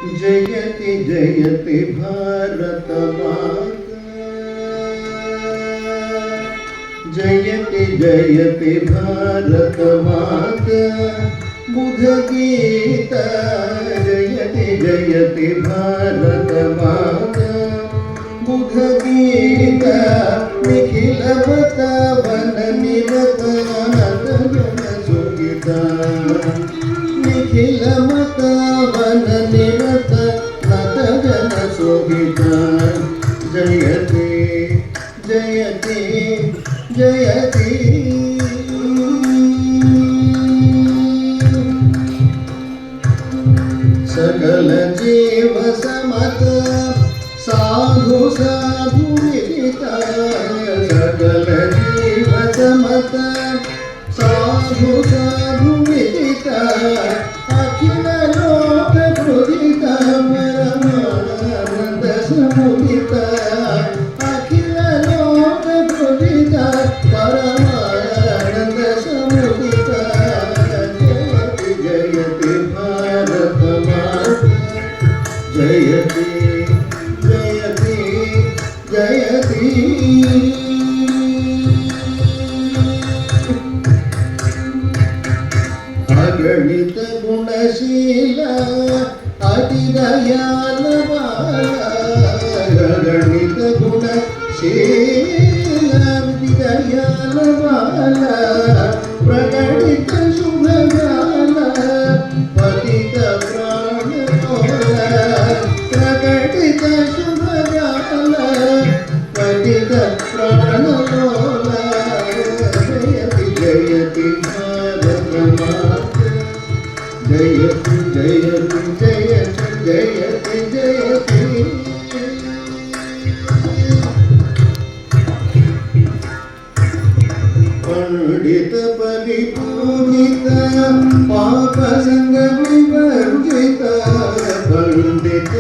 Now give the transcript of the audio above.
जयति जयति भारत माता, जयति जयति भारत माता, बुध गीता जयति जयति भारत माता, बुध गीता निखिल वृंदावन निरत अनंत जन सुखिता, निखिल वृंदावन निरत नत जन सुखिता, जयति जयति जयति सकल जीव समत साधु साधु विदिता, सकल जीव समत साधु साधु विदिता, अखिल लोक प्रदिता परमानंद समुदिता, अखिल लोक प्रदिता परमानंद समुदिता, जयति जयति भारत माता, जयति जयति जयति अगणित गुणशीला अति दयाल बाला, अगणित गुणशीला अति दयाल बाला, प्रकटित शुभ ज्ञाना पतित प्राण तोला, प्रकटित शुभ ज्ञाना पतित प्राण तोला, जयति जयति भारत माता, जयति जयति जयति जयति जयति पंडित परिपूजित पाप संग विवर्जित, पंडित